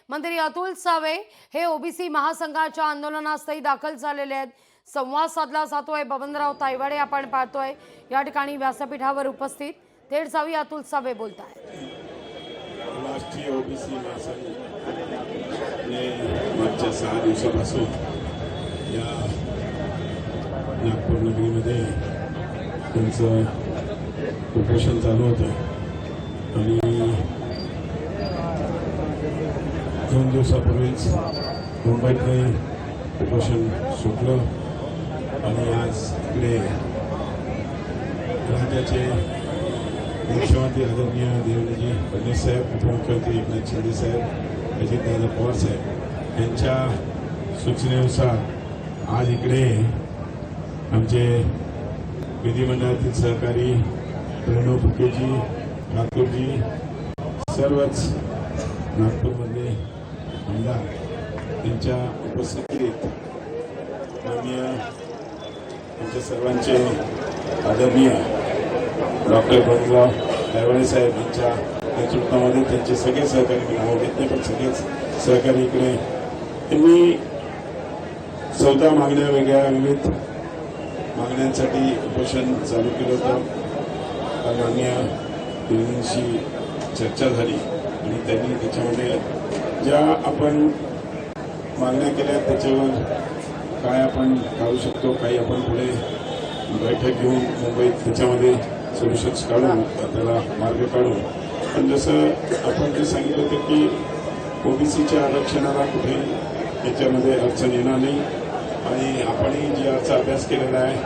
मंत्री अतुल सावे हे ओबीसी महासंघाच्या आंदोलनास्थळी दाखल झालेले आहेत। संवाद साधला जातोय। बबनराव तायवाडे आपण पाहतोय या ठिकाणी व्यासपीठावर उपस्थित। थेट जाऊया, अतुल सावे बोलतायत। राष्ट्रीय ओबीसी महासंघ मागच्या 6 दिवसापासून या नागपूर नगरीमध्ये त्यांचं उपोषण चालू होतं आणि 2 दिवसापूर्वीच मुंबईतले उपोषण सुटलं आणि आज इकडे राज्याचे मुख्यमंत्री आदरणीय देवेंद्रजी फडणवीस साहेब, उपमुख्यमंत्री एकनाथ शिंदे साहेब, अजितदादा पवार साहेब यांच्या सूचनेनुसार आज इकडे आमचे विधिमंडळातील सहकारी प्रणव फुकेजी, ठाकूरजी, सर्वच नागपूरमधले आमदार यांच्या उपस्थितीत माननीय आमच्या सर्वांचे आदरणीय डॉक्टर बबनराव तायवाडे साहेब यांच्या नेतृत्वामध्ये त्यांचे सगळे सहकारी, मी नाव घेत नाही पण सगळेच सहकारी इकडे त्यांनी 14 मागण्या, वेगळ्या विविध मागण्यांसाठी उपोषण चालू केलं होतं। माननीय देवेंद्रजी चर्चा झाली आणि त्यांनी त्याच्यामध्ये ज्या आपण मागण्या केल्या त्याच्यावर काय आपण काढू शकतो, काही आपण पुढे बैठक घेऊन मुंबईत त्याच्यामध्ये सोल्युशन्स काढून त्याला मार्ग काढून, पण जसं आपण ते सांगितलं होतं की ओबीसीच्या आरक्षणाला कुठे याच्यामध्ये अडचण येणार नाही आणि आपणही जी याचा अभ्यास केलेला आहे,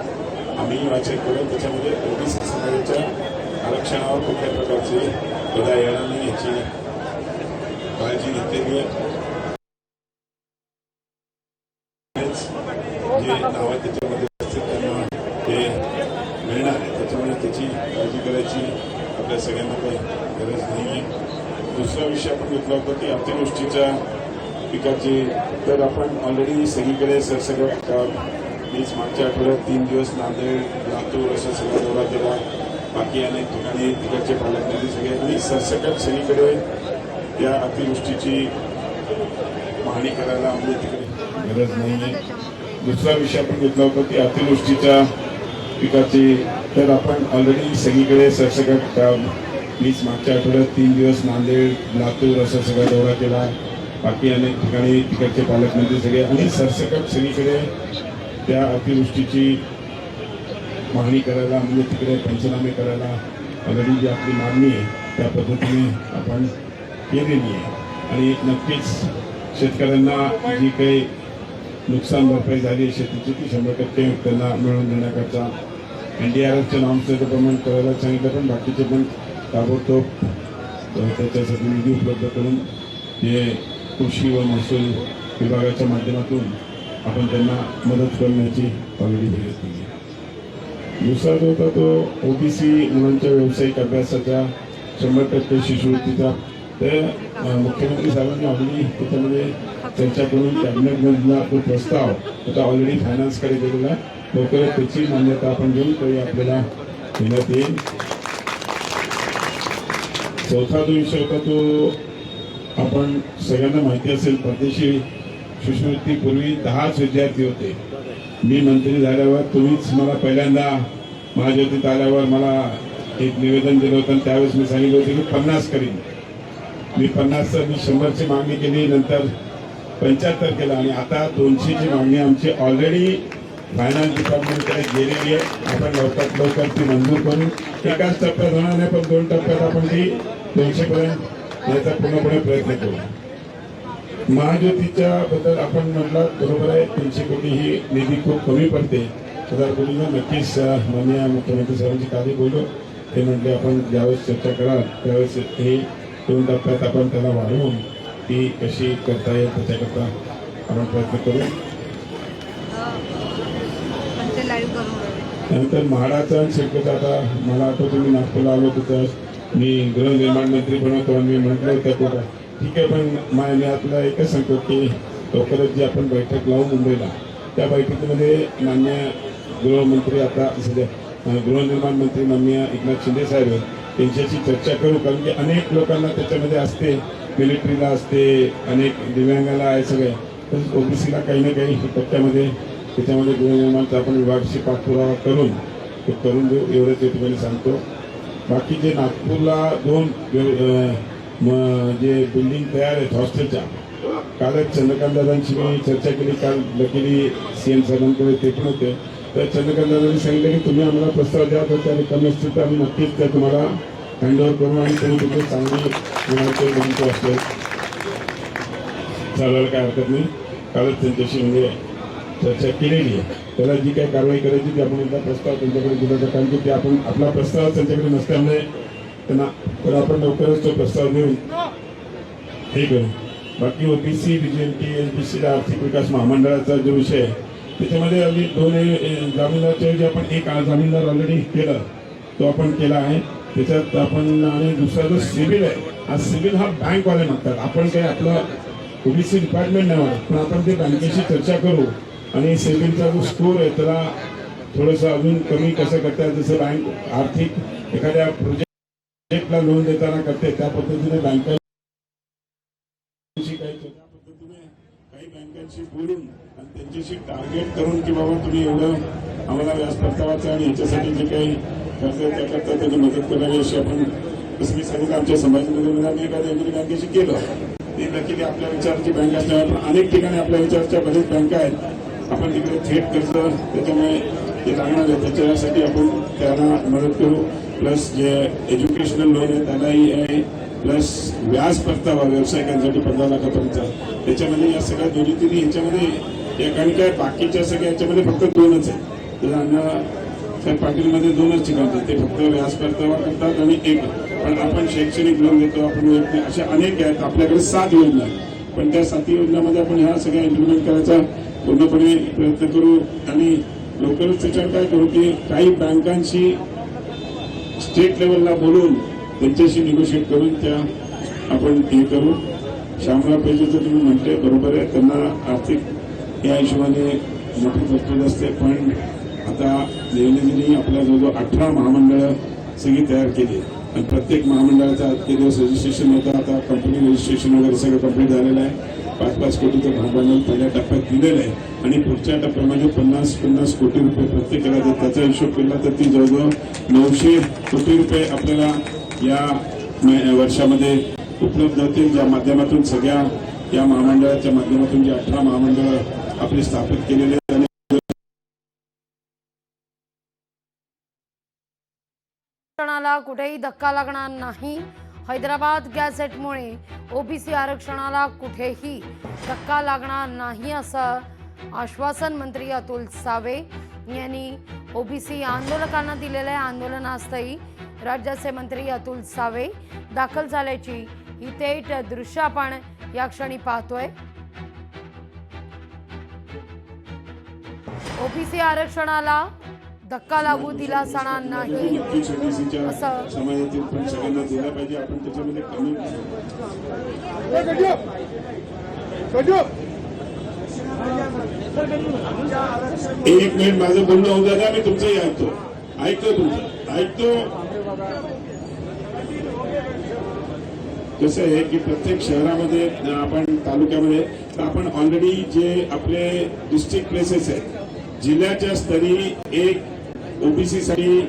आम्ही वाचन करून त्याच्यामध्ये ओबीसी समाजाच्या आरक्षणावर कुठल्या प्रकारचे बदल येणार नाही याची काळजी घेतलेली आहे। जे नाव त्याच्यामध्ये असतील त्यांना ते मिळणार आहे, त्याच्यामुळे त्याची काळजी करायची आपल्या सगळ्यांना काही गरज नाही आहे। दुसरा विषय आपण घेतला होता की अतिवृष्टीच्या पिकाची, तर आपण ऑलरेडी सगळीकडे सरसकट मीच मागच्या आठवड्यात 3 दिवस नांदेड, लातूर असा सगळा दौरा केला। बाकी अनेक ठिकाणी तिकडचे पालकमंत्री सगळे आणि सरसकट सगळीकडे या अतिवृष्टीची पाहणी करायला म्हणजे तिकडे गरज नाही आहे। दुसरा विषय आपण घेतला होता की अतिवृष्टीच्या पिकाची, तर आपण ऑलरेडी सगळीकडे सरसकट मीच मागच्या आठवड्यात 3 दिवस नांदेड, लातूर असा सगळा दौरा केला। बाकी अनेक ठिकाणी तिकडचे पालकमंत्री सगळे आणि सरसकट सगळीकडे त्या अतिवृष्टीची मागणी करायला म्हणजे तिकडे पंचनामे करायला ऑलरेडी जी आपली मागणी आहे त्या पद्धतीने आपण केलेली आहे आणि नक्कीच शेतकऱ्यांना जी काही नुकसान भरपाई झाली शेतीची ती 100% त्यांना मिळवून देण्याकरता NDRFच्या नॉर्म्सचं प्रमाण करायला सांगितलं, पण बाकीचे पण ताबडतोब त्याच्यासाठी निधी उपलब्ध करून ते कृषी व महसूल विभागाच्या माध्यमातून आपण त्यांना मदत करण्याची ऑलरेडी प्रयत्न केली। दुसरा जो होता तो ओबीसी मुलांच्या व्यावसायिक अभ्यासाच्या 100% शिष्यवृत्तीचा, तर मुख्यमंत्री साहेबांनी ऑलरेडी त्याच्यामध्ये चर्चा करून कॅबिनेटमधला तो प्रस्ताव आता ऑलरेडी फायनान्सकडे गेलेला आहे। लवकरच त्याची मान्यता आपण घेऊन तरी आपल्याला देण्यात येईल। चौथा जो विषय होता तो आपण सगळ्यांना माहिती असेल, परदेशी शिष्यवृत्तीपूर्वी 10च विद्यार्थी होते। मी मंत्री झाल्यावर तुम्हीच मला पहिल्यांदा महाज्योतीत आल्यावर मला एक निवेदन दिलं होतं, त्यावेळेस मी सांगितलं होतं की 50 करीन। मी 50चं मी 100ची मागणी केली, नंतर 75 केलं आणि आता 200ची मागणी आमची ऑलरेडी फायनान्स डिपार्टमेंटकडे गेलेली आहे। आपण लवकरात लवकर ती मंजूर करून एकाच टप्प्यात होणार नाही, पण 2 टप्प्यात आपण ती 200 पर्यंत याचा पूर्णपणे प्रयत्न करू। महाज्योतीच्या बद्दल आपण म्हटलं बरोबर आहे, 300 कोटी ही निधी खूप कमी पडते। 1000 कोटीला नक्कीच माननीय मुख्यमंत्री साहेबांची काळजी बोललो, ते म्हटले आपण ज्यावेळेस चर्चा कराल त्यावेळेस हे 2 टप्प्यात आपण त्याला वाढवून ती कशी करता येईल त्याच्याकरता आपण प्रयत्न करू। त्यानंतर म्हाडाचा शेतकऱ्याचा, आता मला आठवतं मी नागपूरला आलो तिथं मी गृहनिर्माण मंत्री बनवतो आणि मी म्हटलं होतं कुठं ठीक आहे, पण मी आपल्याला एकच सांगतो की लवकरच जी आपण बैठक लावू मुंबईला, त्या बैठकीमध्ये माननीय गृहमंत्री आता सध्या गृहनिर्माण मंत्री माननीय एकनाथ शिंदे साहेब त्यांच्याशी चर्चा करू, कारण की अनेक लोकांना त्याच्यामध्ये असते मिलिटरीला असते, अनेक दिव्यांगाला आहे सगळे, तर ओबीसीला काही ना काही टप्प्यामध्ये त्याच्यामध्ये गृहनिर्माणचा आपण विभागाशी पाठपुरावा करून ते करून देऊ एवढंच या ठिकाणी सांगतो. बाकी जे नागपूरला 2 जे बिल्डिंग तयार आहेत हॉस्टेलच्या, कालच चंद्रकांत दादांची मी चर्चा केली, काल लकीली सीएम साहेबांकडे ते पण होते. तर चंद्रकांत दादांनी सांगितलं की तुम्ही आम्हाला प्रस्ताव द्या, तर त्या रिकामी असतील तर आम्ही नक्कीच त्या तुम्हाला हँडओव्हर करू आणि तुम्ही तिथे चांगली म्हणतो असले चालायला काय हरकत नाही. कालच त्यांच्याशी म्हणजे चर्चा केलेली आहे. त्याला जी काही कारवाई करायची ती आपण एकदा प्रस्ताव त्यांच्याकडे दिला होता, कारण की ते आपण आपला प्रस्ताव त्यांच्याकडे नसल्यामुळे त्यांना तर आपण लवकरच तो प्रस्ताव देऊन हे करू. बाकी ओबीसी बीजेपी एनपीसी आर्थिक विकास महामंडळाचा जो विषय आहे त्याच्यामध्ये अगदी 2 जामीनदारच्या जे आपण एक जामीनदार ऑलरेडी केलं तो आपण केला आहे. त्याच्यात आपण आणि दुसरा जो सिव्हिल आहे, हा सिव्हिल हा बँकवाले मागतात. आपण काही आपलं ओबीसी डिपार्टमेंट नाही म्हणत, पण आपण ते बँकेशी चर्चा करू आणि सिव्हिलचा जो स्कोर आहे त्याला थोडंसं अजून कमी कसं करता येईल. जसं बँक आर्थिक एखाद्या प्रोजेक्टला लोन देताना करते त्या पद्धतीने बँका काही बँकांशी बोलून आणि त्यांच्याशी टार्गेट करून की बाबा तुम्ही एवढं आम्हाला व्याज परतावाचं आणि याच्यासाठी जे काही कर्ज त्याकरता त्याची मदत करावी अशी आपण कसं मी सांगितलं आमच्या संभाजीनगरमध्ये एखाद्या एखादी बँकेशी केलं. ती नक्की आपल्या विचाराची बँक असल्यामुळे पण अनेक ठिकाणी आपल्या विचारच्या बरेच बँका आहेत. आपण तिकडे थेट कर्ज त्याच्यामुळे ते लागणार आहे त्याच्यासाठी आपण त्यांना मदत करू. प्लस जे एज्युकेशनल लोन आहे त्यालाही आहे, प्लस व्याज परतावा व्यावसायिकांसाठी 15 लाखापर्यंत. त्याच्यामध्ये या सगळ्या दोन्ही तिन्ही ह्याच्यामध्ये या काही काय बाकीच्या सगळ्या ह्याच्यामध्ये फक्त 2च आहे. तर अण्णा पाटीलमध्ये 2च ठिकाणचे ते फक्त व्याज परतावा करतात आणि एक पण आपण शैक्षणिक लोन देतो, आपण अशा अनेक आहेत. आपल्याकडे 7 योजना आहेत, पण त्या 7 योजनांमध्ये आपण ह्या सगळ्या इम्प्लिमेंट करायचा पूर्णपणे प्रयत्न करू आणि लवकरच त्याच्यावर काय करू की काही बँकांशी स्टेट लेवलला बोलून त्यांच्याशी निगोशिएट करून त्या आपण हे करू. श्यामराव पेजेचं तुम्ही म्हटले बरोबर आहे, त्यांना आर्थिक या हिशोबाने मोठी तरतूद असते. पण आता रेल्वेने आपल्या जवळजवळ 18 महामंडळं सगळी तयार केली आणि प्रत्येक महामंडळाचा आजचे दिवस रजिस्ट्रेशन होतं. आता कंपनी रजिस्ट्रेशन वगैरे सगळं कंप्लीट झालेलं आहे. 5-5 कोटीचं भांडवल पहिल्या टप्प्यात दिलेलं आहे आणि पुढच्या टप्प्यामध्ये 50-50 कोटी रुपये प्रत्येकाला जर त्याचा हिशोब केला तर ती जवळजवळ 900 कोटी रुपये आपल्याला या वर्षामध्ये उपलब्ध होतील, ज्या माध्यमातून सगळ्या या महामंडळाच्या माध्यमातून जे 18 महामंडळं आपली स्थापित केलेले आहेत. आरक्षणाला कुठेही धक्का लागणार नाही. हैदराबाद गॅझेटमुळे ओबीसी आरक्षणाला कुठेही धक्का लागणार नाही असं आश्वासन मंत्री अतुल सावे यांनी ओबीसी आंदोलकांना दिलेलं आहे. आंदोलनास्थळी राज्याचे मंत्री अतुल सावे दाखल झाल्याची ही थेट दृश्य आपण या क्षणी पाहतोय. ओबीसी आरक्षणाला धक्का लागू दिला जाणार नाही असं समाजातील पण सगळ्यांना दिला पाहिजे. आपण त्याच्यामध्ये कमी एक मिनिट माझं बोलणं होऊ द्या, मी तुमचंही ऐकतो तुमचं ऐकतो. कसं आहे की प्रत्येक शहरामध्ये आपण तालुक्यामध्ये तर आपण ऑलरेडी जे आपले डिस्ट्रिक्ट प्लेसेस आहेत जिल्ह्याच्या स्तरी एक ओबीसी साठी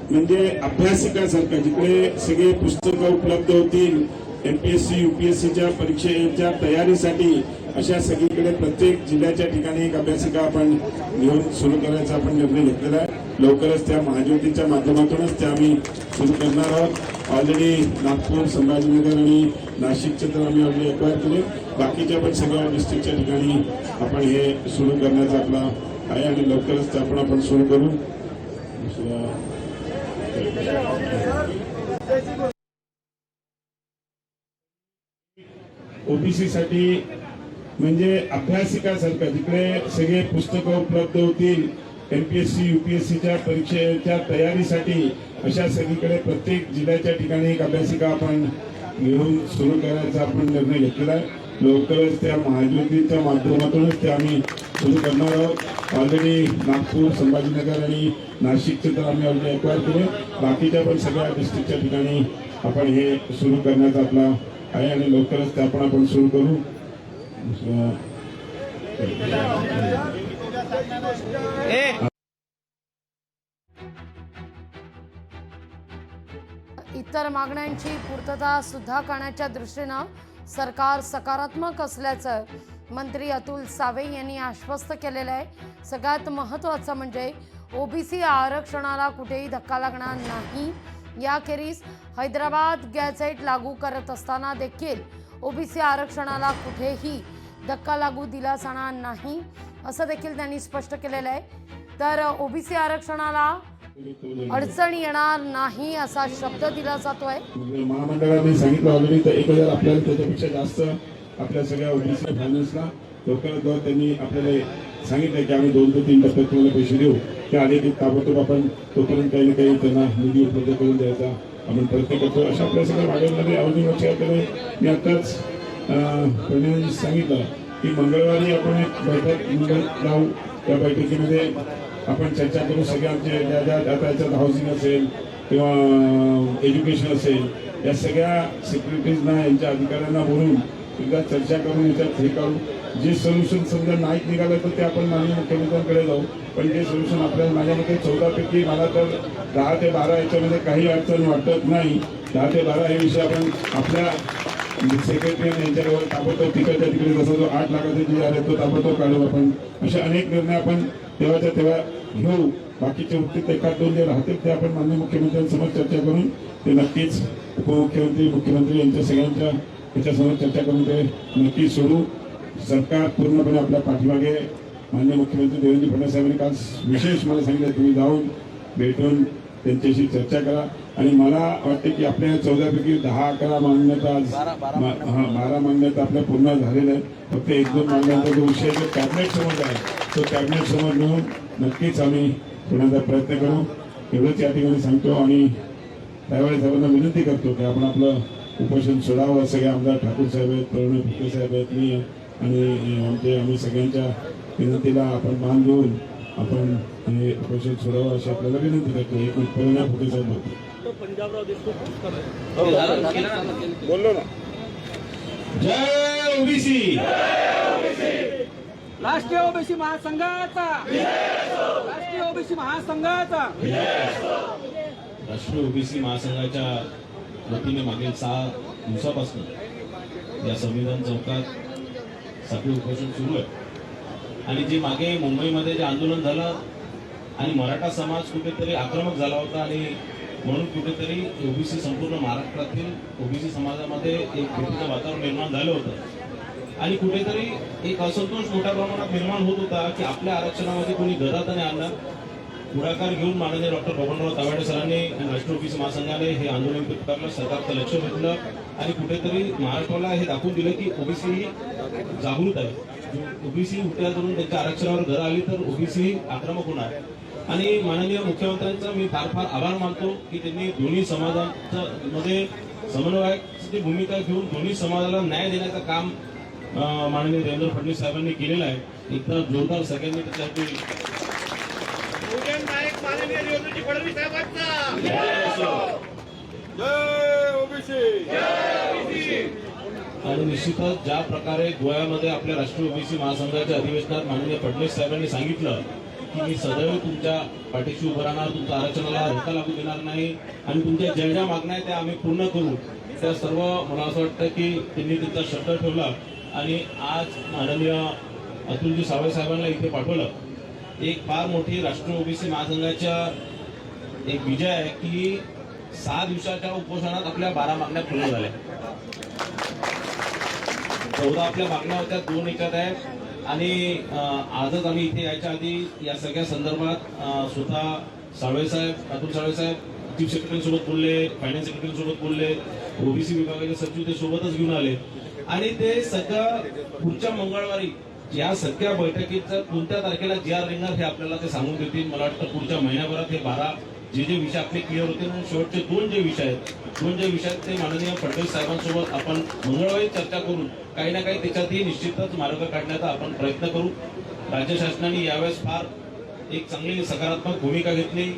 म्हणजे अभ्यासिकासारखं जिकडे सगळे पुस्तकं उपलब्ध होतील एमपीएससी यूपीएससीच्या परीक्षेच्या तयारीसाठी अशा सगळीकडे प्रत्येक जिल्ह्याच्या ठिकाणी एक अभ्यासिका आपण घेऊन सुरू करायचा आपण निर्णय घेतलेला आहे. लवकरच त्या महाज्योतीच्या माध्यमातूनच त्या आम्ही सुरू करणार आहोत. ऑलरेडी नागपूर, संभाजीनगर आणि नाशिकचे तर आम्ही ऑलरेडी एक्वायर केले. बाकीच्या पण सगळ्या डिस्ट्रिक्टच्या ठिकाणी आपण हे सुरू करण्याचा आपला आहे आणि लवकरच ते आपण सुरू करू. ओबीसी साठी म्हणजे अभ्यासिकासारखं जिकडे सगळे पुस्तकं उपलब्ध होतील एमपीएससी यूपीएससीच्या परीक्षेच्या तयारीसाठी अशा सगळीकडे प्रत्येक जिल्ह्याच्या ठिकाणी एक अभ्यासिका आपण घेऊन सुरू करायचा आपण निर्णय घेतलेला आहे. लवकरच त्या महाज्योतीच्या माध्यमातूनच ते आम्ही सुरू करणार आहोत. ऑलरेडी नागपूर, संभाजीनगर आणि नाशिकचे तर आम्ही ऑलरेडी एक्वायर केले. बाकीच्या पण सगळ्या डिस्ट्रिक्टच्या ठिकाणी आपण हे सुरू करण्याचा आपला आहे आणि लवकरच त्या पण आपण सुरू करू. इतर मागण्यांची पूर्तता सुद्धा करण्याच्या दृष्टीनं सरकार सकारात्मक असल्याचं मंत्री अतुल सावे यांनी आश्वस्त केलेलं आहे. सगळ्यात महत्त्वाचं म्हणजे ओबीसी आरक्षणाला कुठेही धक्का लागणार नाही. याखेरीज हैदराबाद गॅझेट लागू करत असताना देखील ओबीसी आरक्षणाला कुठेही धक्का लागू दिला जाणार नाही असं देखील त्यांनी स्पष्ट केलेलं आहे. तर ओबीसी आरक्षणाला अडचण येणार नाही असा शब्द दिला जातोय. महामंडळाने सांगितलं ऑलरेडी तर 1000 आपल्याला त्याच्यापेक्षा जास्त आपल्या सगळ्या ओबीसी फायनान्सला लवकरात त्यांनी आपल्याला सांगितलं की आम्ही 2 ते 3 टप्प्यात तुम्हाला पैसे देऊ. ते आले की ताबडतोब आपण तोपर्यंत काही ना काही त्यांना निधी उपलब्ध करून द्यायचा आपण प्रयत्न करतो. अशा आपल्या सगळ्या भागांमध्ये अवधी लक्षात मी आताच प्रणयने सांगितलं की मंगळवारी आपण एक बैठक लावू. त्या बैठकीमध्ये आपण चर्चा करू. सगळे आमचे ज्या आता याच्यात हाऊसिंग असेल किंवा एज्युकेशन असेल या सगळ्या सेक्रेटरीजना यांच्या अधिकाऱ्यांना बोलून एकदा चर्चा करून याच्यात हे करू. जे सोल्युशन समजा नाही निघालं तर ते आपण माननीय मुख्यमंत्र्यांकडे जाऊ. पण जे सोल्युशन आपल्याला माझ्यामध्ये 14 पैकी मला तर 10 ते 12 याच्यामध्ये काही अडचण वाटत नाही. 10 ते 12 हे विषय आपण आपल्या सेक्रेटरी यांच्यावर ताबडतोब तिकडच्या तिकडे जसा जो 8 लाखाचा जे आहे तो ताबडतोब काढू. आपण असे अनेक निर्णय आपण तेव्हाच्या तेव्हा घेऊ. बाकीचे उर्वरित एखाद 2 जे राहतील ते आपण माननीय मुख्यमंत्र्यांसमोर चर्चा करून ते नक्कीच उपमुख्यमंत्री मुख्यमंत्री यांच्या सगळ्यांच्या याच्यासमोर चर्चा करून ते नक्कीच सोडू. सरकार पूर्णपणे आपल्या पाठीमागे. माननीय मुख्यमंत्री देवेंद्र फडणवीस साहेबांनी काल विशेष मला सांगितलं तुम्ही जाऊन भेटून त्यांच्याशी चर्चा करा. आणि मला वाटते की आपल्या 14 पैकी 10-11 मान्यता 12 मान्यता आपल्या पूर्ण झालेल्या आहेत. फक्त 1-2 मान्यता जो विषय जो कॅबिनेट समोर आहे तो कॅबिनेट समोर नेऊन नक्कीच आम्ही पुण्याचा प्रयत्न करू. एवढंच या ठिकाणी सांगतो आणि त्यावेळेस साहेबांना विनंती करतो की आपण आपलं उपोषण सोडावं. सगळे आमदार ठाकूर साहेब आहेत, प्रणय फुके साहेब आहेत, मी आणि आम्ही सगळ्यांच्या विनंतीला आपण मान देऊन आपण हे उपोषण सोडावं अशी आपल्याला विनंती करतो. एक प्रणय फुके साहेब होते बोललो ना. जय ओबीसी. राष्ट्रीय ओबीसी महासंघाचा राष्ट्रीय ओबीसी महासंघाचा राष्ट्रीय ओबीसी महासंघाच्या वतीने मागील 6 दिवसापासून या संविधान चौकात साखळी उपोषण सुरू आहे. आणि जे मागे मुंबईमध्ये जे आंदोलन झालं आणि मराठा समाज कुठेतरी आक्रमक झाला होता आणि म्हणून कुठेतरी ओबीसी संपूर्ण महाराष्ट्रातील ओबीसी समाजामध्ये एक भीतीचं वातावरण निर्माण झालं होतं आणि कुठेतरी एक असंतोष मोठ्या प्रमाणात निर्माण होत होता की आपल्या आरक्षणामध्ये कोणी गदाताने आणणार. पुढाकार घेऊन माननीय डॉक्टर बबनराव तायवाडे सरांनी आणि राष्ट्रीय ओबीसी महासंघाने हे आंदोलन पुकारलं. सरकारचं लक्ष वेधलं आणि कुठेतरी महाराष्ट्राला हे दाखवून दिलं की ओबीसी ही जागृत आहे. ओबीसी उठ्या करून त्यांच्या आरक्षणावर घर आली तर ओबीसी आक्रमक होणार. आणि माननीय मुख्यमंत्र्यांचा मी फार फार आभार मानतो की त्यांनी दोन्ही समाजांच्या मध्ये समन्वयाची भूमिका घेऊन दोन्ही समाजाला न्याय देण्याचं काम माननीय देवेंद्र फडणवीस साहेबांनी केलेलं आहे. एकदा जोरदार सगळ्यांनी त्याच्यासाठी आणि निश्चितच ज्या प्रकारे गोव्यामध्ये आपल्या राष्ट्रीय ओबीसी महासंघाच्या अधिवेशनात माननीय फडणवीस साहेबांनी सांगितलं की मी सदैव तुमच्या पाठीशी उभं राहणार, तुमच्या आरक्षणाला धक्का लागू देणार नाही आणि तुमच्या ज्या ज्या मागण्या त्या आम्ही पूर्ण करू. त्या सर्व मला असं वाटतं की त्यांनी त्यांचा शब्द ठेवला आणि आज माननीय अतुलजी सावे साहेबांना इथे पाठवलं. एक फार मोठी राष्ट्रीय ओबीसी महासंघाच्या एक विजय आहे की 6 दिवसाच्या उपोषणात आपल्या 12 मागण्या पूर्ण झाल्या. 14 आपल्या मागण्या होत्या, 2 याच्यात आहेत आणि आजच आम्ही इथे यायच्या आधी या सगळ्या संदर्भात स्वतः साळवे साहेब, अतुल साळवे साहेब चीफ सेक्रेटरीसोबत बोलले, फायनान्स सेक्रेटरीसोबत बोलले, ओबीसी विभागाचे सचिव ते सोबतच घेऊन आले आणि ते सगळं पुढच्या मंगळवारी या सगळ्या बैठकीचं कोणत्या तारखेला GR रिंगणार हे आपल्याला ते सांगून देतील. मला वाटतं पुढच्या महिन्याभरात हे 12 जे विषय आपले क्लिअर होते आणि शेवटचे 2 जे विषय आहेत ते माननीय फडणवीस साहेबांसोबत आपण मंगळवारी चर्चा करून काही ना काही त्याच्यातही निश्चितच मार्ग काढण्याचा आपण प्रयत्न करू. राज्य शासनाने यावेळेस फार एक चांगली सकारात्मक भूमिका घेतली.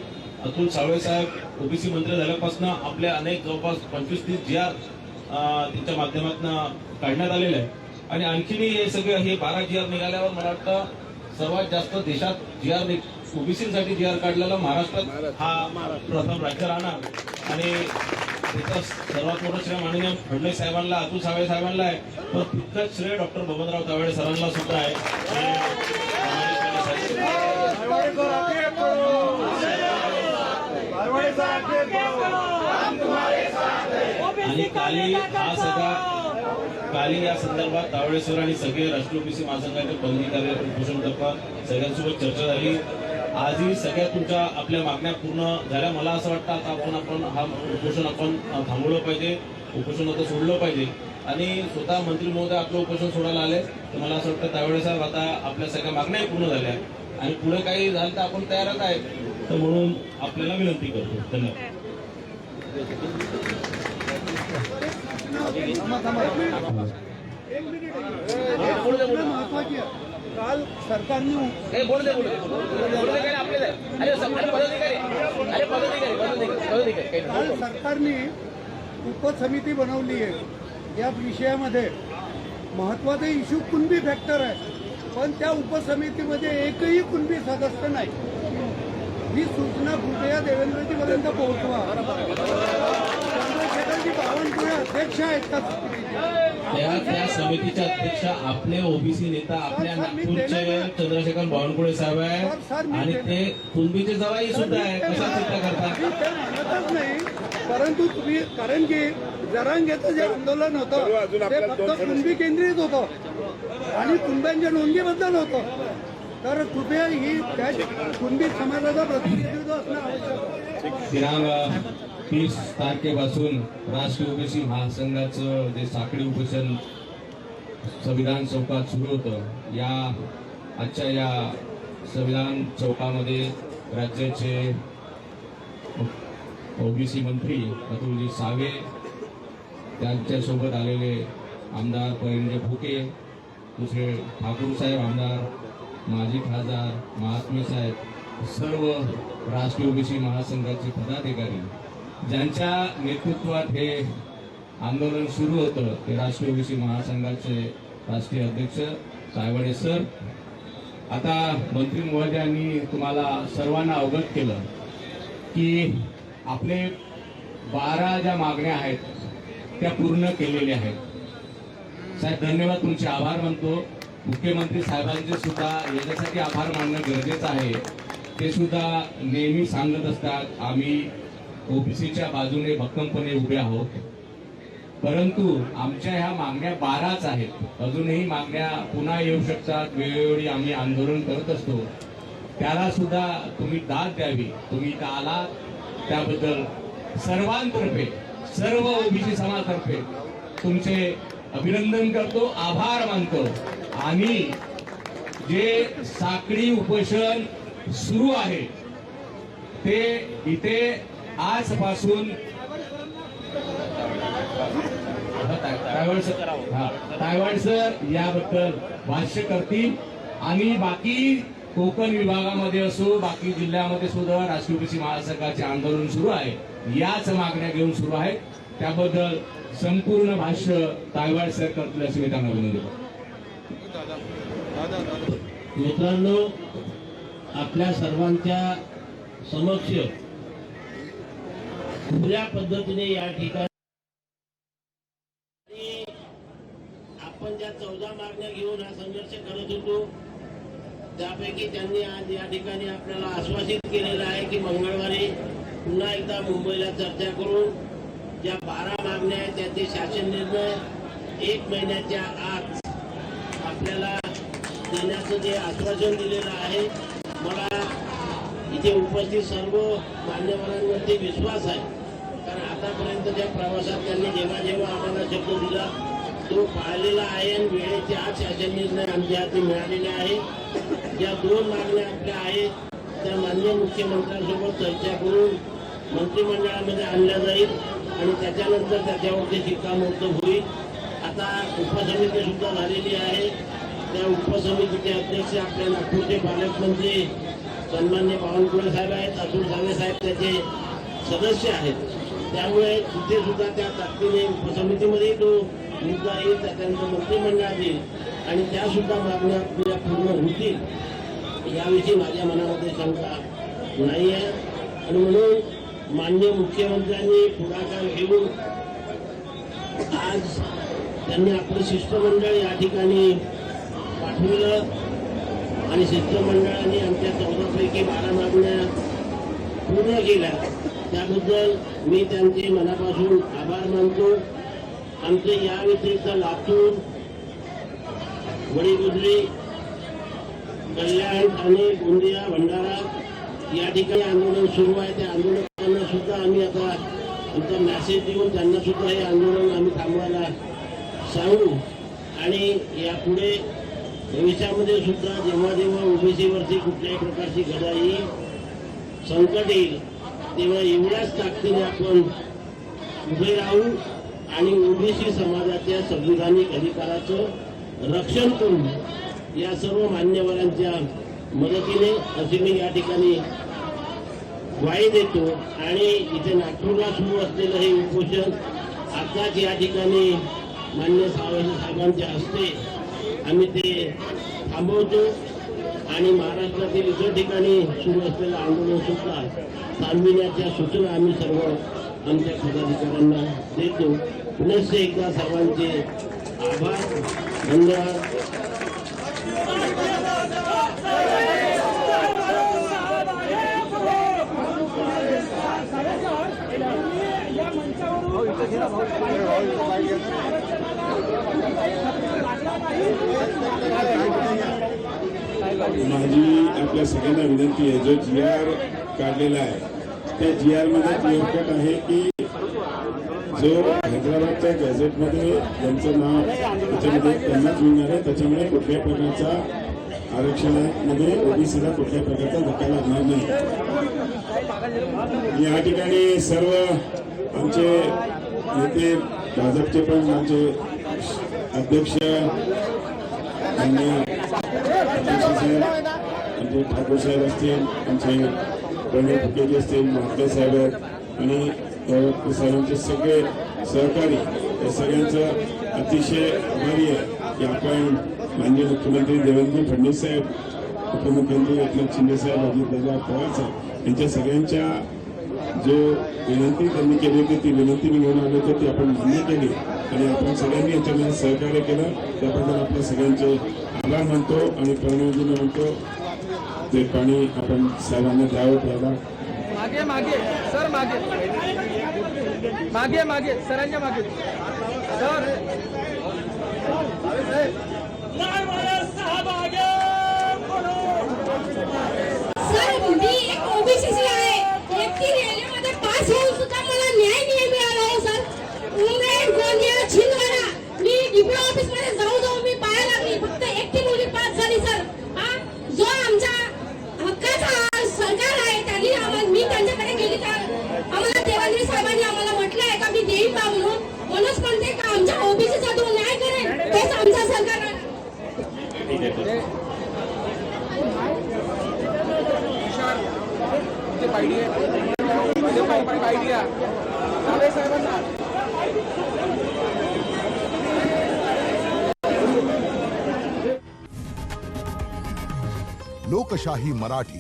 अतुल साळवे साहेब ओबीसी मंत्री झाल्यापासून आपल्या अनेक जवळपास 25-30 GR त्यांच्या माध्यमातून काढण्यात आलेलं आहे. आणि आणखीनही हे सगळे हे 12 GR निघाल्यावर मला वाटतं सर्वात जास्त देशात GR ओबीसीसाठी GR काढलेला महाराष्ट्रात हा प्रथम राज्य राहणार. आणि त्याचा सर्वात मोठं श्रेय माननीय फडणवीस साहेबांना, अतुल सावे साहेबांना आहे, पण तितकंच श्रेय डॉक्टर बबनराव तावडे सरांना सुद्धा आहे. आणि काली या संदर्भात तावडे सर आणि सगळे राष्ट्रीय ओबीसी महासंघाचे पदाधिकारी उपोषण करतात, सगळ्यांसोबत चर्चा झाली. आजही सगळ्या तुमच्या आपल्या मागण्या पूर्ण झाल्या. मला असं वाटतं आता आपण हा उपोषण थांबवलं पाहिजे, उपोषण आता सोडलं पाहिजे. आणि स्वतः मंत्री महोदय आपलं उपोषण सोडायला आले, तर मला असं वाटतं तावडे साहेब आता आपल्या सगळ्या मागण्याही पूर्ण झाल्या आणि पुढे काही झालं तर आपण तयारच आहे. तर म्हणून आपल्याला विनंती करतो. धन्यवाद. महत्वाची आहे. काल सरकारने काल सरकारने उपसमिती बनवली आहे. या विषयामध्ये महत्वाचा इश्यू कुणबी फॅक्टर आहे, पण त्या उपसमितीमध्ये एकही कुणबी सदस्य नाही. ही सूचना कृपया देवेंद्रजीपर्यंत पोहोचवा. चंद्रशेखरजी बावनकुळे अध्यक्ष आहेत का? त्या समितीचे अध्यक्ष आपले ओबीसी नेता आपल्या नागपूरचे चंद्रशेखर बावनकुळे साहेब आहे आणि ते कुणबीचे जवाई सुद्धा आहे. कशा चिंता करता? मी ते म्हणतच नाही, परंतु तुम्ही, कारण की जरांगेचं जे आंदोलन होतं ते फक्त कुणबी केंद्रित होतं आणि कुणब्यांच्या नोंदीबद्दल होतं. तर कृपया ही त्या कुणबी समाजाचा प्रतिनिधित्व असणं आवश्यक आहे. दिनांक 30 तारखेपासून राष्ट्रीय ओबीसी महासंघाचं जे साखळी उपोषण संविधान चौकात सुरू होतं, या आजच्या या संविधान चौकामध्ये राज्याचे ओबीसी मंत्री अतुलजी सावे, त्यांच्यासोबत आलेले आमदार परिंद्र फुके, दुसरे ठाकूर साहेब आमदार, माजी खासदार महात्मे साहेब, सर्व राष्ट्रीय ओबीसी महासंघाचे पदाधिकारी ज्यांच्या नेतृत्वात हे आंदोलन सुरू होतं, ते राष्ट्रीय ओबीसी महासंघाचे राष्ट्रीय अध्यक्ष तायवाडे सर. आता मंत्री महोदयांनी तुम्हाला सर्वांना अवगत केलं की आपले 12 ज्या मागण्या आहेत त्या पूर्ण केलेल्या आहेत. साहेब धन्यवाद, तुमचे आभार मानतो. मुख्यमंत्री साहेबांचे सुद्धा याच्यासाठी आभार मानणं गरजेचं आहे. ते सुद्धा नेहमी सांगत असतात आम्ही ओबीसीच्या बाजूने भक्कमपणे उभे आहोत. परंतु आमच्या ह्या मागण्या 12च आहेत. अजूनही मागण्या पुन्हा येऊ शकतात. वेळोवेळी आम्ही आंदोलन करत असतो. त्याला सुद्धा तुम्ही दाद द्यावी. तुम्ही इथं आलात त्याबद्दल सर्वांतर्फे, सर्व ओबीसी समाजातर्फे तुमचे अभिनंदन करतो, आभार मानतो. आणि जे साखळी उपोषण सुरू आहे ते इथे आजपासून तायवाड सर याबद्दल भाष्य करतील. आणि बाकी कोकण विभागामध्ये असो, बाकी जिल्ह्यामध्ये सुद्धा राष्ट्रीय ओबीसी महासंघाचे आंदोलन सुरू आहे. याच मागण्या घेऊन सुरू आहे. त्याबद्दल संपूर्ण भाष्य तायवाड सर करतील असे मी त्यांना विनंती करतो. मित्रांनो, आपल्या सर्वांच्या समक्ष खुल्या पद्धतीने या ठिकाणी आपण ज्या 14 मागण्या घेऊन हा संघर्ष करत होतो, त्यापैकी त्यांनी आज या ठिकाणी आपल्याला आश्वासित केलेलं आहे की मंगळवारी पुन्हा एकदा मुंबईला चर्चा करून ज्या 12 मागण्या आहेत त्याचे शासन निर्णय 1 महिन्याच्या आत आपल्याला देण्याचं जे आश्वासन दिलेलं आहे, मला इथे उपस्थित सर्व मान्यवरांवरती विश्वास आहे. कारण आतापर्यंतच्या प्रवासात त्यांनी जेव्हा जेव्हा आम्हाला शब्द दिला तो पाळलेला आहे आणि वेळेच्या आत शासन निर्णय आमच्या हाती मिळालेले आहे. ज्या 2 मागण्या आपल्या आहेत त्या माननीय मुख्यमंत्र्यांसोबत चर्चा करून मंत्रिमंडळामध्ये आणल्या जाईल आणि त्याच्यानंतर त्याच्यावरती शिक्कामोर्तब होईल. आता उपसमिती सुद्धा झालेली आहे. त्या उपसमितीचे अध्यक्ष आपल्या नागपूरचे पालकमंत्री सन्मान्य बावनकुळे साहेब आहेत. अतुल सावे साहेब त्याचे सदस्य आहेत. त्यामुळे तिथे सुद्धा त्या ताकदीने उपसमितीमध्ये तो मुद्दा येईल, त्याच्यानंतर मंत्रिमंडळात येईल आणि त्या सुद्धा मागण्या आपल्या पूर्ण होतील याविषयी माझ्या मनामध्ये शंका नाही आहे. आणि म्हणून माननीय मुख्यमंत्र्यांनी पुढाकार घेऊन आज त्यांनी आपलं शिष्टमंडळ या ठिकाणी पाठवलं आणि शिष्टमंडळाने आमच्या 14 पैकी 12 मागण्या पूर्ण केल्या. त्याबद्दल मी त्यांचे मनापासून आभार मानतो. आमचे या व्यतिरिक्त लातूर, वडीगुजरी, कल्याण, ठाणे, गोंदिया, भंडारा या ठिकाणी आंदोलन सुरू आहे. त्या आंदोलकांना सुद्धा आम्ही आता आमचा मेसेज देऊन त्यांना सुद्धा हे आंदोलन आम्ही थांबवायला सांगू. आणि यापुढे भविष्यामध्ये सुद्धा जेव्हा जेव्हा ओबीसीवरती कुठल्याही प्रकारची गदा येईल, संकट येईल, तेव्हा एवढ्याच ताकदीने आपण उभे राहू आणि ओबीसी समाजाच्या संविधानिक अधिकाराचं रक्षण करू. या सर्व मान्यवरांच्या मदतीने असे मी या ठिकाणी ग्वाही देतो. आणि इथे नागपूरला सुरू असलेलं हे उपोषण आताच या ठिकाणी मान्य साहेबांच्या हस्ते आम्ही ते थांबवतो आणि महाराष्ट्रातील इतर ठिकाणी सुरू असलेलं आंदोलन सुद्धा थांबविण्याच्या सूचना आम्ही सर्व आमच्या पदाधिकाऱ्यांना देतो. पुनश्च एकदा सर्वांचे आभार. धन्यवाद. माझी आपल्या सगळ्यांना विनंती आहे, जो GR काढलेला आहे त्या GR मध्ये क्लिअर कट आहे की जो हैदराबादच्या गॅझेटमध्ये ज्यांचं नाव त्याच्यामध्ये त्यांनाच मिळणार आहे, त्याच्यामुळे कुठल्याही प्रकारचा आरक्षणामध्ये ओबीसीला कुठल्याही प्रकारचा धक्का लागणार नाही. या ठिकाणी सर्व आमचे नेते, भाजपचे पण आमचे अध्यक्ष साहेब, आमचे ठाकूर साहेब असतील, आमचे प्रणय फुकेजी असतील, महात्मे साहेब आणि सर्वांचे सगळे सहकारी, या सगळ्यांचं अतिशय आभारी आहे की आपण माननीय मुख्यमंत्री देवेंद्र फडणवीस साहेब, उपमुख्यमंत्री एकनाथ शिंदे साहेब, अजितदादा पवार साहेब यांच्या सगळ्यांच्या जो विनंती त्यांनी केली होती ती विनंती मी घेऊन आलो होतो ती आपण मान्य केली आणि आपण सगळ्यांनी याच्यामध्ये सहकार्य केलं. त्याबद्दल आपल्या सगळ्यांचे आभार मानतो आणि प्रणवजींना म्हणतो ते पाणी आपण साहेबांना द्यावं प्यायला. मागे मागे सर, मागे मागे मागे सरांच्या मागे सर. सर, मी एक ओबीसीसी आहे. एकटी रेल्वेमध्ये पास होऊन सुद्धा मला न्याय नाही मिळाला हो सर. उमरेड, गोंदिया, छिंदवाडा मी डीपीओ ऑफिस मध्ये जाऊ जाऊ मी पाया लागली. फक्त एकटी मुली पास झाली सर. जो आमच्या हक्काचा सरकार आहे त्यांनी आम्हाला, मी त्यांच्याकडे गेली तर आम्हाला देवेंद्र साहेबांनी आम्हाला म्हटलंय का मी देईन बा म्हणून. म्हणूनच म्हणते का आमच्या ओबीसीचा तो न्याय करेल तेच आमचा सरकार आहे. लोकशाही मराठी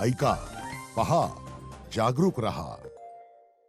ऐका, पहा, जागरूक रहा.